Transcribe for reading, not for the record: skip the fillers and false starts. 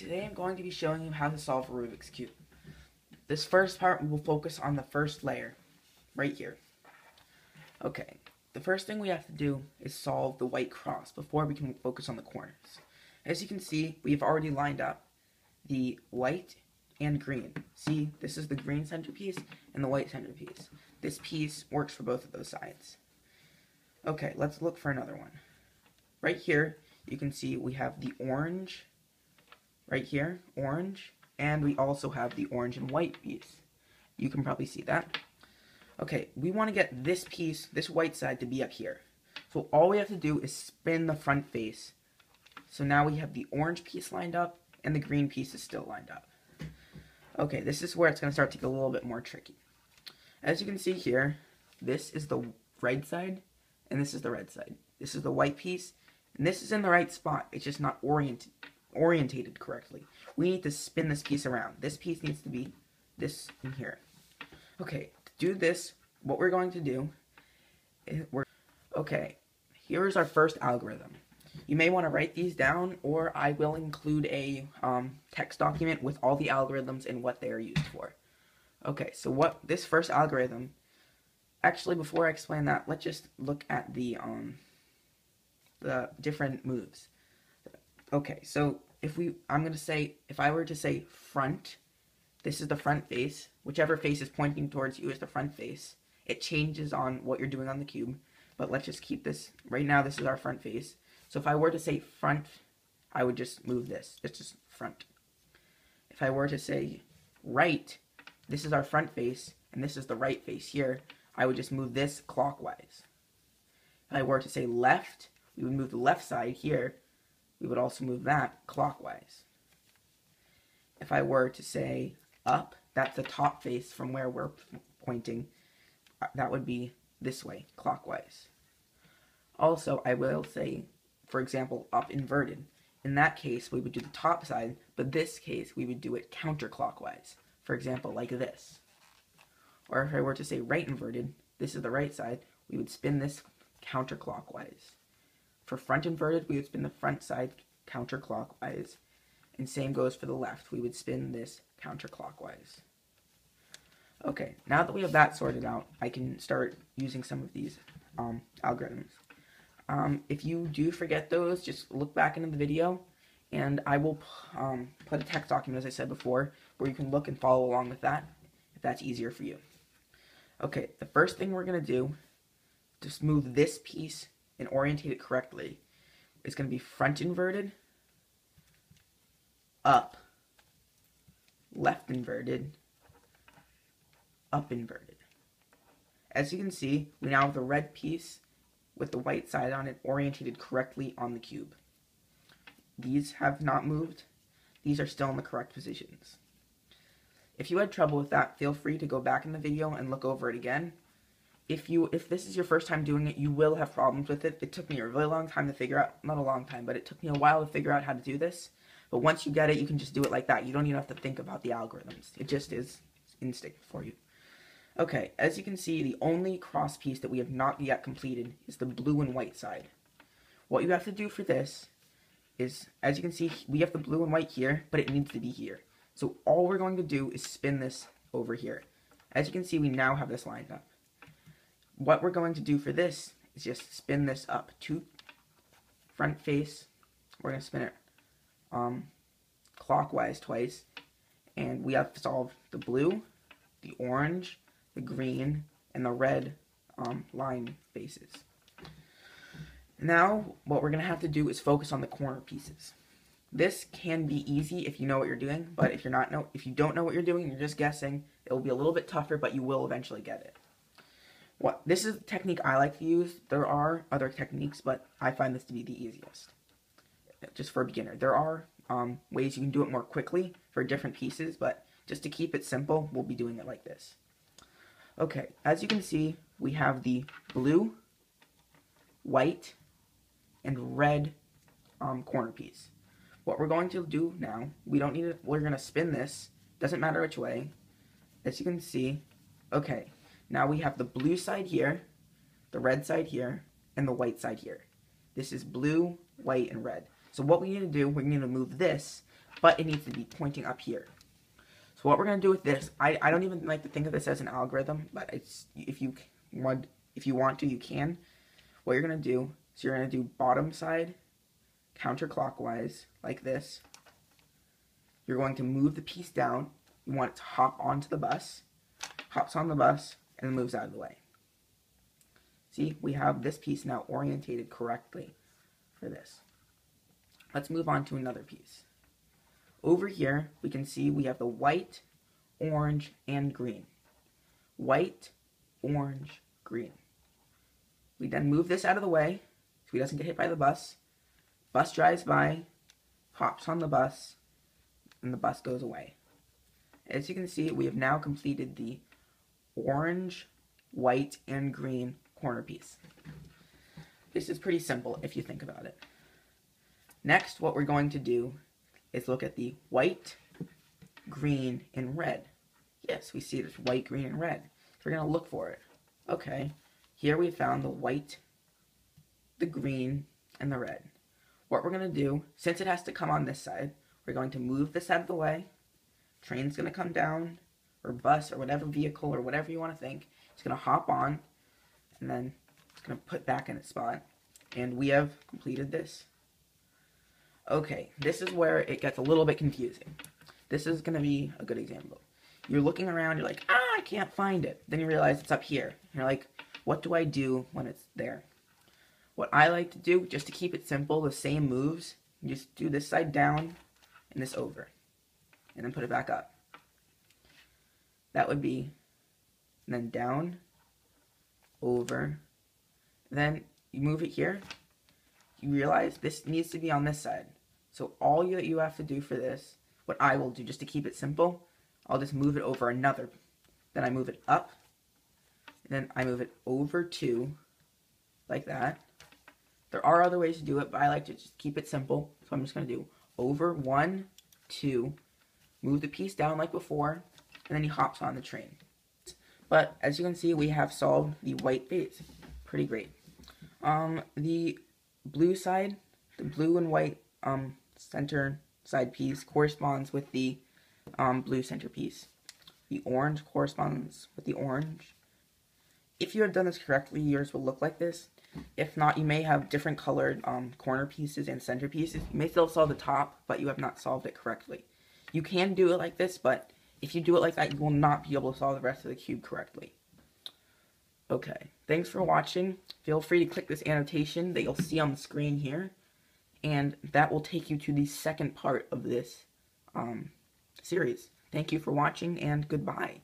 Today I'm going to be showing you how to solve a Rubik's Cube. This first part we will focus on the first layer, right here. Okay, the first thing we have to do is solve the white cross before we can focus on the corners. As you can see, we've already lined up the white and green. See, this is the green centerpiece and the white centerpiece. This piece works for both of those sides. Okay, let's look for another one. Right here, you can see we have the orange, right here, orange, and we also have the orange and white piece. You can probably see that. Okay, we want to get this piece, this white side, to be up here. So all we have to do is spin the front face. So now we have the orange piece lined up, and the green piece is still lined up. Okay, this is where it's going to start to get a little bit more tricky. As you can see here, this is the right side, and this is the red side. This is the white piece, and this is in the right spot. It's just not orientated correctly. We need to spin this piece around. This piece needs to be this in here. Okay, to do this, what we're going to do is okay, here's our first algorithm. You may want to write these down, or I will include a text document with all the algorithms and what they are used for. Okay, so what this first algorithm, actually before I explain that, let's just look at the different moves. Okay, so if I were to say front, this is the front face. Whichever face is pointing towards you is the front face. It changes on what you're doing on the cube, but let's just keep this. Right now, this is our front face. So if I were to say front, I would just move this. It's just front. If I were to say right, this is our front face, and this is the right face here. I would just move this clockwise. If I were to say left, we would move the left side here. We would also move that clockwise. If I were to say up, that's the top face from where we're pointing. That would be this way, clockwise. Also, I will say, for example, up inverted. In that case, we would do the top side, but this case, we would do it counterclockwise. For example, like this. Or if I were to say right inverted, this is the right side, we would spin this counterclockwise. For front inverted, we would spin the front side counterclockwise. And same goes for the left. We would spin this counterclockwise. Okay, now that we have that sorted out, I can start using some of these algorithms. If you do forget those, just look back into the video, and I will put a text document, as I said before, where you can look and follow along with that, if that's easier for you. Okay, the first thing we're going to do, just move this piece and orientate it correctly, is going to be front inverted, up, left inverted, up inverted. As you can see, we now have the red piece with the white side on it orientated correctly on the cube. These have not moved. These are still in the correct positions. If you had trouble with that, feel free to go back in the video and look over it again. If this is your first time doing it, you will have problems with it. It took me a really long time to figure out, not a long time, but it took me a while to figure out how to do this. But once you get it, you can just do it like that. You don't even have to think about the algorithms. It just is instinct for you. Okay, as you can see, the only cross piece that we have not yet completed is the blue and white side. What you have to do for this is, as you can see, we have the blue and white here, but it needs to be here. So all we're going to do is spin this over here. As you can see, we now have this lined up. What we're going to do for this is just spin this up to front face. We're going to spin it clockwise twice, and we have solved the blue, the orange, the green, and the red line faces. Now, what we're going to have to do is focus on the corner pieces. This can be easy if you know what you're doing, but if you don't know what you're doing, you're just guessing, it will be a little bit tougher, but you will eventually get it. This is the technique I like to use. There are other techniques, but I find this to be the easiest, just for a beginner. There are ways you can do it more quickly for different pieces, but just to keep it simple, we'll be doing it like this. Okay, as you can see, we have the blue, white, and red corner piece. What we're going to do now, we're going to spin this, doesn't matter which way. As you can see, okay, now we have the blue side here, the red side here, and the white side here. This is blue, white, and red. So what we need to do, we need to move this but it needs to be pointing up here. So what we're going to do with this, I don't even like to think of this as an algorithm, but it's if you want to, you can. What you're going to do is you're going to do bottom side counterclockwise like this. You're going to move the piece down. You want it to hop onto the bus, hops on the bus, and moves out of the way. See, we have this piece now orientated correctly for this. Let's move on to another piece. Over here, we can see we have the white, orange, and green. White, orange, green. We then move this out of the way so he doesn't get hit by the bus. Bus drives by, hops on the bus, and the bus goes away. As you can see, we have now completed the orange, white, and green corner piece. This is pretty simple if you think about it. Next, what we're going to do is look at the white, green, and red. Yes, we see this white, green, and red. So we're going to look for it. Okay, here we found the white, the green, and the red. What we're going to do, since it has to come on this side, we're going to move this out of the way. Train's going to come down, or bus, or whatever vehicle, or whatever you want to think. It's going to hop on, and then it's going to put back in its spot. And we have completed this. Okay, this is where it gets a little bit confusing. This is going to be a good example. You're looking around, you're like, I can't find it. Then you realize it's up here. You're like, what do I do when it's there? What I like to do, just to keep it simple, the same moves, you just do this side down and this over. And then put it back up. That would be, and then down, over, then you move it here. You realize this needs to be on this side. So all you have to do for this, what I will do just to keep it simple, I'll just move it over another. Then I move it up, and then I move it over two, like that. There are other ways to do it, but I like to just keep it simple. So I'm just going to do over 1, 2, move the piece down like before, and then he hops on the train. But as you can see, we have solved the white face. Pretty great. The blue side, the blue and white center side piece corresponds with the blue center piece. The orange corresponds with the orange. If you have done this correctly, yours will look like this. If not, you may have different colored corner pieces and center pieces. You may still solve the top, but you have not solved it correctly. You can do it like this, but if you do it like that, you will not be able to solve the rest of the cube correctly. Okay, thanks for watching. Feel free to click this annotation that you'll see on the screen here, and that will take you to the second part of this series. Thank you for watching, and goodbye.